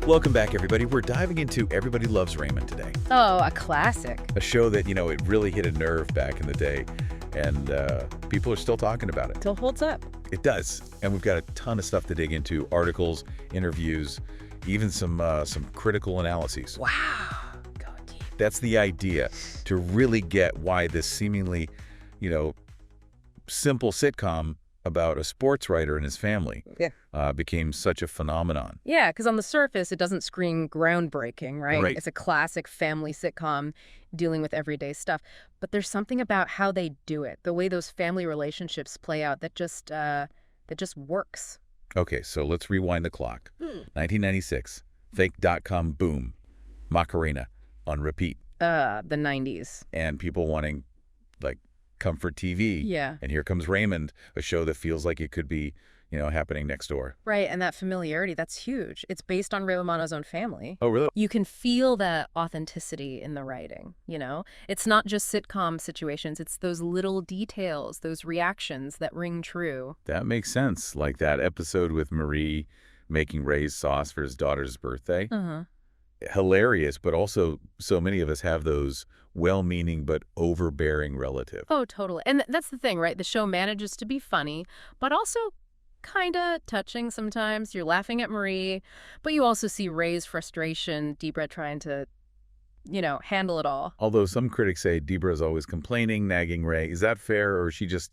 Welcome back, everybody. We're diving into Everybody Loves Raymond today. Oh, a classic. A show that, it really hit a nerve back in the day, and people are still talking about it. Still holds up. It does. And we've got a ton of stuff to dig into, articles, interviews, even some critical analyses. Wow. Go deep. That's the idea, to really get why this seemingly, simple sitcom about a sports writer and his family became such a phenomenon. Yeah, because on the surface, it doesn't scream groundbreaking, right? Right. It's a classic family sitcom dealing with everyday stuff. But there's something about how they do it, the way those family relationships play out that just works. Okay, so let's rewind the clock. 1996, fake .com boom, Macarena on repeat. The 90s. And people wanting, comfort TV. Yeah. And here comes Raymond, a show that feels like it could be, happening next door. Right, and that familiarity, that's huge. It's based on Ray Romano's own family. Oh, really? You can feel that authenticity in the writing, It's not just sitcom situations, it's those little details, those reactions that ring true. That makes sense. Like that episode with Marie making Ray's sauce for his daughter's birthday. Uh-huh. Hilarious, but also so many of us have those well-meaning but overbearing relatives. Oh, totally. And that's the thing, right? The show manages to be funny, but also kind of touching sometimes. You're laughing at Marie, but you also see Ray's frustration, Debra trying to, handle it all. Although some critics say Debra is always complaining, nagging Ray. Is that fair, or is she just,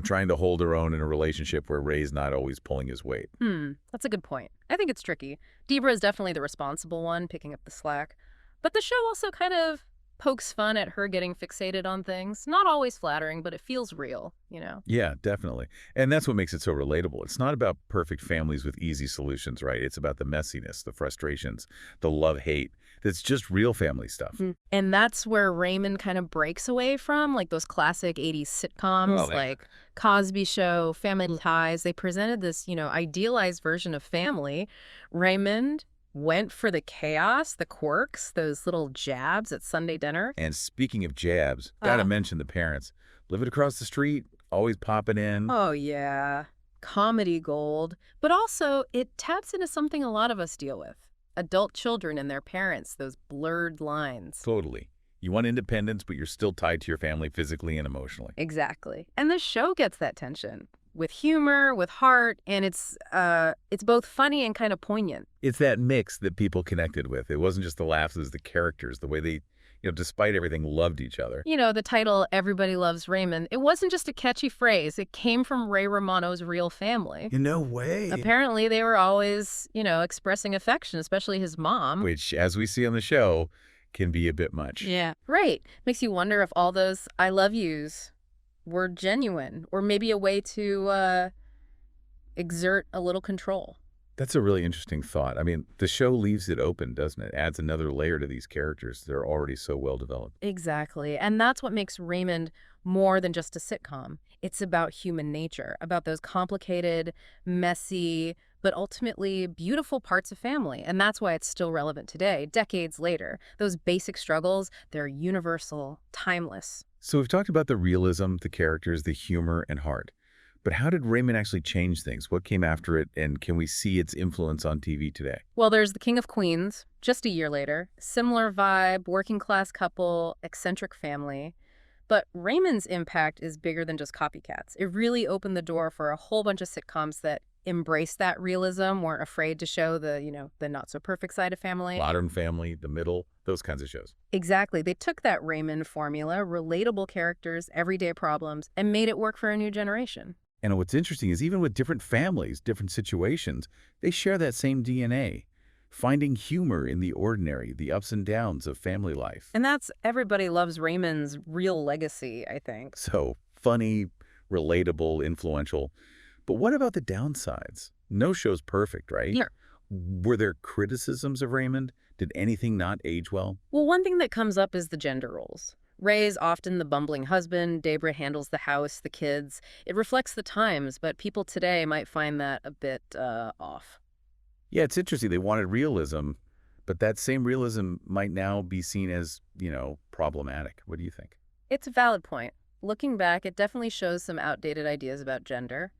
trying to hold her own in a relationship where Ray's not always pulling his weight? That's a good point. I think it's tricky. Debra is definitely the responsible one, picking up the slack. But the show also kind of pokes fun at her getting fixated on things. Not always flattering, but it feels real, Yeah, definitely. And that's what makes it so relatable. It's not about perfect families with easy solutions, right? It's about the messiness, the frustrations, the love-hate. That's just real family stuff. And that's where Raymond kind of breaks away from, those classic 80s sitcoms, like Cosby Show, Family Ties. They presented this, idealized version of family. Raymond went for the chaos, the quirks, those little jabs at Sunday dinner. And speaking of jabs, gotta mention the parents. Living across the street, always popping in. Oh, yeah. Comedy gold. But also, it taps into something a lot of us deal with. Adult children and their parents, those blurred lines. Totally. You want independence, but you're still tied to your family physically and emotionally. Exactly. And the show gets that tension. With humor, with heart, and it's both funny and kind of poignant. It's that mix that people connected with. It wasn't just the laughs, it was the characters, the way they, despite everything, loved each other. The title, Everybody Loves Raymond, it wasn't just a catchy phrase. It came from Ray Romano's real family. No way. Apparently, they were always, expressing affection, especially his mom. Which, as we see on the show, can be a bit much. Yeah. Right. Makes you wonder if all those I love yous were genuine, or maybe a way to exert a little control. That's a really interesting thought. I mean, the show leaves it open, doesn't it? Adds another layer to these characters. They're already so well developed. Exactly. And that's what makes Raymond more than just a sitcom. It's about human nature, about those complicated, messy, but ultimately beautiful parts of family. And that's why it's still relevant today, decades later. Those basic struggles, they're universal, timeless. So we've talked about the realism, the characters, the humor, and heart. But how did Raymond actually change things? What came after it, and can we see its influence on TV today? Well, there's The King of Queens, just a year later. Similar vibe, working class couple, eccentric family. But Raymond's impact is bigger than just copycats. It really opened the door for a whole bunch of sitcoms that embraced that realism, weren't afraid to show the not-so-perfect side of family. Modern Family, The Middle, those kinds of shows. Exactly. They took that Raymond formula, relatable characters, everyday problems, and made it work for a new generation. And what's interesting is even with different families, different situations, they share that same DNA. Finding humor in the ordinary, the ups and downs of family life. And that's Everybody Loves Raymond's real legacy, I think. So funny, relatable, influential. But what about the downsides? No show's perfect, right? Yeah. Were there criticisms of Raymond? Did anything not age well? Well, one thing that comes up is the gender roles. Ray's often the bumbling husband. Debra handles the house, the kids. It reflects the times, but people today might find that a bit off. Yeah, it's interesting. They wanted realism, but that same realism might now be seen as, problematic. What do you think? It's a valid point. Looking back, it definitely shows some outdated ideas about gender.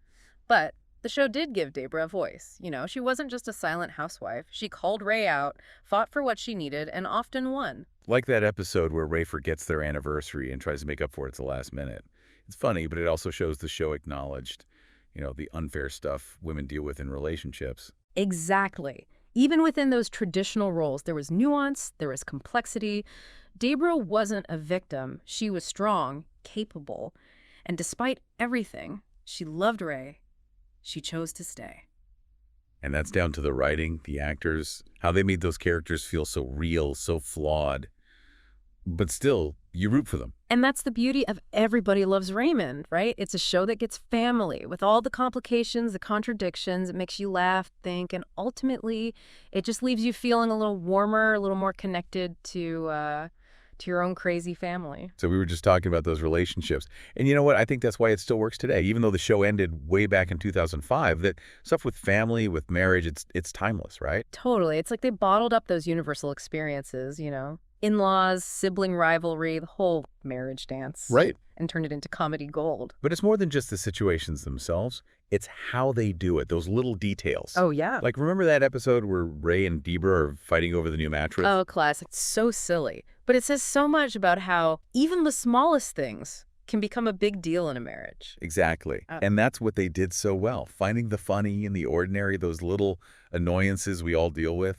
But The show did give Debra a voice. She wasn't just a silent housewife. She called Ray out, fought for what she needed, and often won. Like that episode where Ray forgets their anniversary and tries to make up for it at the last minute. It's funny, but it also shows the show acknowledged, the unfair stuff women deal with in relationships. Exactly. Even within those traditional roles, there was nuance, there was complexity. Debra wasn't a victim. She was strong, capable, and despite everything, she loved Ray. She chose to stay. And that's down to the writing, the actors, how they made those characters feel so real, so flawed. But still, you root for them. And that's the beauty of Everybody Loves Raymond, right? It's a show that gets family with all the complications, the contradictions. It makes you laugh, think, and ultimately, it just leaves you feeling a little warmer, a little more connected to your own crazy family. So we were just talking about those relationships. And you know what? I think that's why it still works today. Even though the show ended way back in 2005, that stuff with family, with marriage, it's timeless, right? Totally. It's like they bottled up those universal experiences, in-laws, sibling rivalry, the whole marriage dance. Right. And turned it into comedy gold. But it's more than just the situations themselves. It's how they do it, those little details. Oh, yeah. Like, remember that episode where Ray and Debra are fighting over the new mattress? Oh, classic. So silly. But it says so much about how even the smallest things can become a big deal in a marriage. Exactly. And that's what they did so well, finding the funny in the ordinary, those little annoyances we all deal with.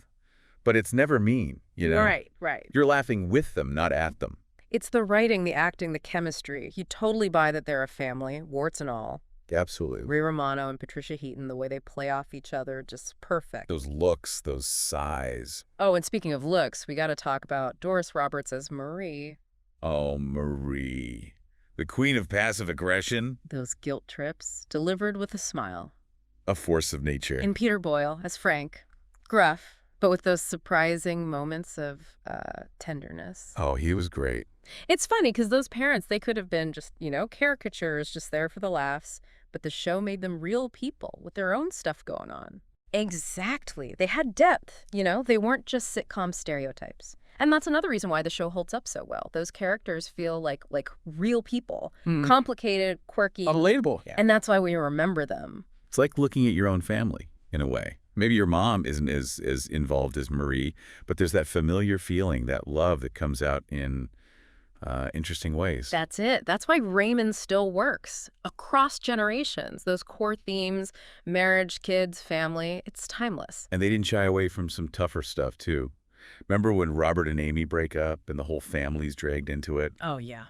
But it's never mean, Right, right. You're laughing with them, not at them. It's the writing, the acting, the chemistry. You totally buy that they're a family, warts and all. Absolutely. Ray Romano and Patricia Heaton, the way they play off each other, just perfect. Those looks, those sighs. Oh, and speaking of looks, we got to talk about Doris Roberts as Marie. Oh, Marie. The queen of passive aggression. Those guilt trips, delivered with a smile. A force of nature. And Peter Boyle as Frank. Gruff, but with those surprising moments of tenderness. Oh, he was great. It's funny because those parents, they could have been just, caricatures, just there for the laughs. But the show made them real people with their own stuff going on. Exactly. They had depth, They weren't just sitcom stereotypes. And that's another reason why the show holds up so well. Those characters feel like real people. Complicated, quirky. Relatable. Yeah. And that's why we remember them. It's like looking at your own family, in a way. Maybe your mom isn't as involved as Marie, but there's that familiar feeling, that love that comes out in interesting ways. That's it. That's why Raymond still works. Across generations, those core themes, marriage, kids, family, it's timeless. And they didn't shy away from some tougher stuff, too. Remember when Robert and Amy break up and the whole family's dragged into it? Oh, yeah.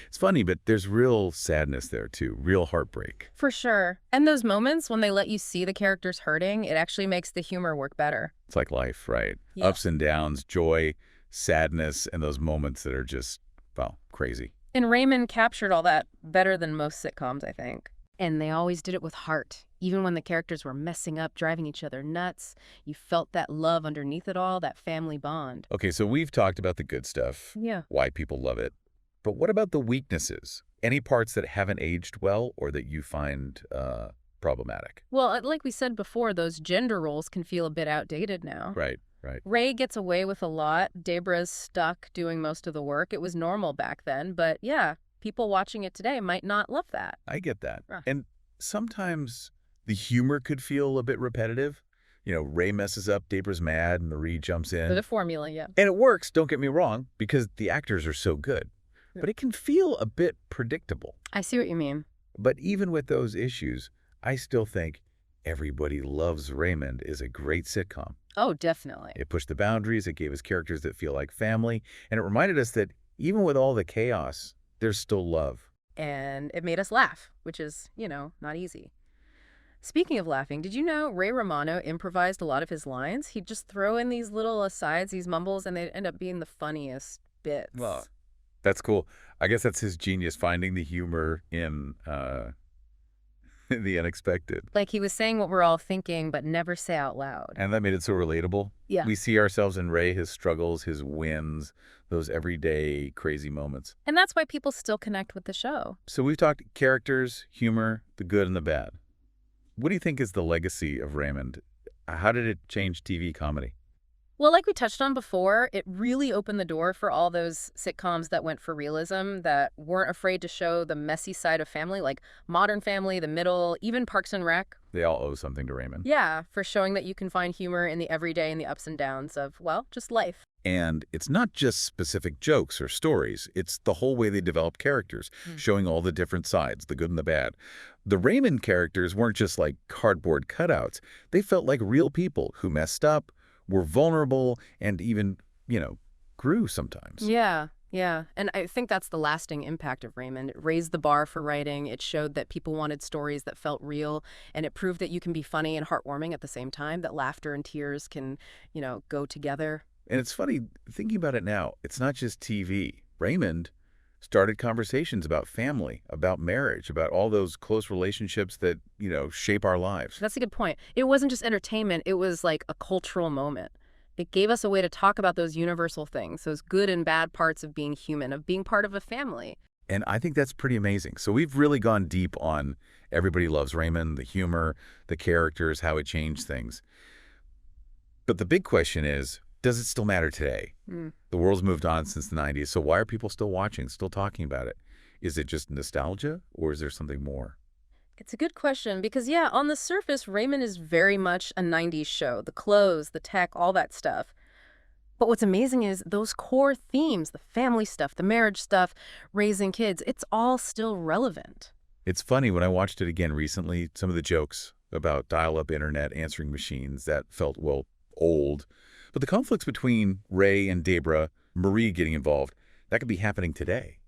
It's funny, but there's real sadness there, too. Real heartbreak. For sure. And those moments when they let you see the characters hurting, it actually makes the humor work better. It's like life, right? Yeah. Ups and downs, joy, sadness, and those moments that are just, well, crazy. And Raymond captured all that better than most sitcoms, I think. And they always did it with heart. Even when the characters were messing up, driving each other nuts, you felt that love underneath it all, that family bond. Okay, so we've talked about the good stuff, Yeah. why people love it. But what about the weaknesses? Any parts that haven't aged well or that you find problematic? Well, like we said before, those gender roles can feel a bit outdated now. Right, right. Ray gets away with a lot. Debra's stuck doing most of the work. It was normal back then, but yeah, people watching it today might not love that. I get that. Right. And sometimes the humor could feel a bit repetitive. Ray messes up, Debra's mad, and Marie jumps in. The formula, yeah. And it works, don't get me wrong, because the actors are so good. Yeah. But it can feel a bit predictable. I see what you mean. But even with those issues, I still think Everybody Loves Raymond is a great sitcom. Oh, definitely. It pushed the boundaries, it gave us characters that feel like family, and it reminded us that even with all the chaos, there's still love. And it made us laugh, which is, not easy. Speaking of laughing, did you know Ray Romano improvised a lot of his lines? He'd just throw in these little asides, these mumbles, and they'd end up being the funniest bits. Well, that's cool. I guess that's his genius, finding the humor in the unexpected. Like he was saying what we're all thinking, but never say out loud. And that made it so relatable. Yeah. We see ourselves in Ray, his struggles, his wins, those everyday crazy moments. And that's why people still connect with the show. So we've talked characters, humor, the good and the bad. What do you think is the legacy of Raymond? How did it change TV comedy? Well, like we touched on before, it really opened the door for all those sitcoms that went for realism, that weren't afraid to show the messy side of family, like Modern Family, The Middle, even Parks and Rec. They all owe something to Raymond. Yeah, for showing that you can find humor in the everyday and the ups and downs of, well, just life. And it's not just specific jokes or stories. It's the whole way they develop characters, showing all the different sides, the good and the bad. The Raymond characters weren't just like cardboard cutouts. They felt like real people who messed up, were vulnerable, and even, grew sometimes. Yeah, yeah. And I think that's the lasting impact of Raymond. It raised the bar for writing. It showed that people wanted stories that felt real, and it proved that you can be funny and heartwarming at the same time, that laughter and tears can, go together. And it's funny, thinking about it now, it's not just TV. Raymond started conversations about family, about marriage, about all those close relationships that, shape our lives. That's a good point. It wasn't just entertainment, it was like a cultural moment. It gave us a way to talk about those universal things, those good and bad parts of being human, of being part of a family. And I think that's pretty amazing. So we've really gone deep on Everybody Loves Raymond, the humor, the characters, how it changed things. But the big question is, does it still matter today? The world's moved on since the 90s, so why are people still watching, still talking about it? Is it just nostalgia, or is there something more? It's a good question because, yeah, on the surface, Raymond is very much a 90s show. The clothes, the tech, all that stuff. But what's amazing is those core themes, the family stuff, the marriage stuff, raising kids, it's all still relevant. It's funny, when I watched it again recently, some of the jokes about dial-up internet answering machines that felt, well, old. But the conflicts between Ray and Debra, Marie getting involved, that could be happening today.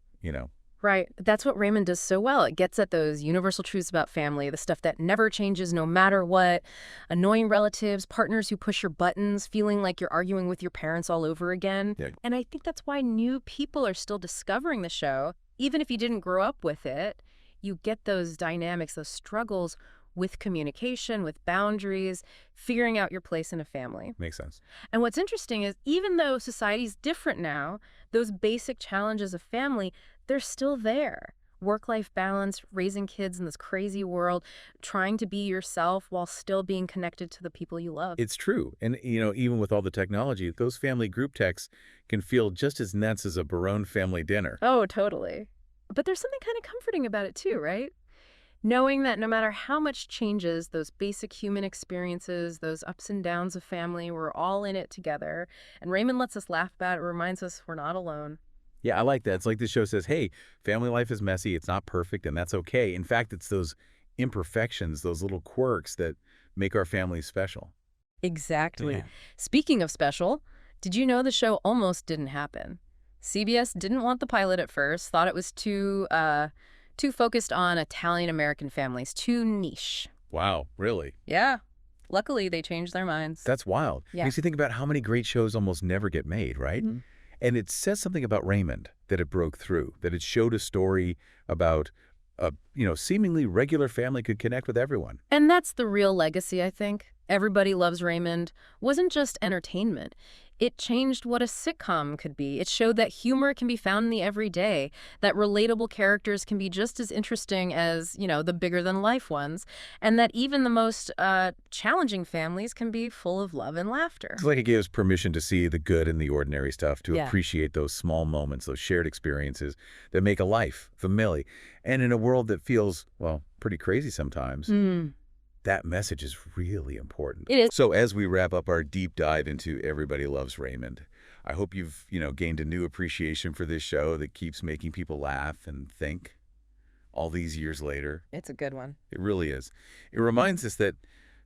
Right. That's what Raymond does so well. It gets at those universal truths about family, the stuff that never changes no matter what, annoying relatives, partners who push your buttons, feeling like you're arguing with your parents all over again. Yeah. And I think that's why new people are still discovering the show. Even if you didn't grow up with it, you get those dynamics, those struggles with communication, with boundaries, figuring out your place in a family. Makes sense. And what's interesting is even though society's different now, those basic challenges of family, they're still there. Work-life balance, raising kids in this crazy world, trying to be yourself while still being connected to the people you love. It's true. And, even with all the technology, those family group texts can feel just as nuts as a Barone family dinner. Oh, totally. But there's something kind of comforting about it too, right? Knowing that no matter how much changes, those basic human experiences, those ups and downs of family, we're all in it together. And Raymond lets us laugh about it, reminds us we're not alone. Yeah, I like that. It's like the show says, hey, family life is messy, it's not perfect, and that's okay. In fact, it's those imperfections, those little quirks that make our families special. Exactly. Yeah. Speaking of special, did you know the show almost didn't happen? CBS didn't want the pilot at first, thought it was too focused on Italian-American families, too niche. Wow, really? Yeah. Luckily, they changed their minds. That's wild. Yeah. Makes you think about how many great shows almost never get made, right? Mhm. And it says something about Raymond, that it broke through, that it showed a story about a, seemingly regular family could connect with everyone. And that's the real legacy, I think. Everybody Loves Raymond wasn't just entertainment. It changed what a sitcom could be. It showed that humor can be found in the everyday, that relatable characters can be just as interesting as, the bigger-than-life ones, and that even the most challenging families can be full of love and laughter. It's like it gives permission to see the good in the ordinary stuff, to Yeah. appreciate those small moments, those shared experiences that make a life familiar. And in a world that feels, well, pretty crazy sometimes, that message is really important. It is. So as we wrap up our deep dive into Everybody Loves Raymond, I hope you've, gained a new appreciation for this show that keeps making people laugh and think all these years later. It's a good one. It really is. It reminds us that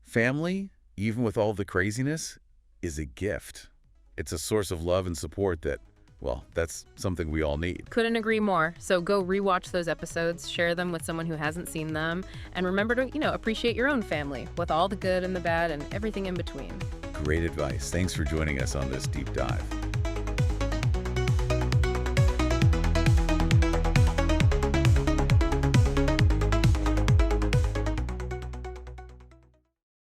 family, even with all the craziness, is a gift. It's a source of love and support that, well, that's something we all need. Couldn't agree more. So go rewatch those episodes, share them with someone who hasn't seen them, and remember to, appreciate your own family with all the good and the bad and everything in between. Great advice. Thanks for joining us on this deep dive.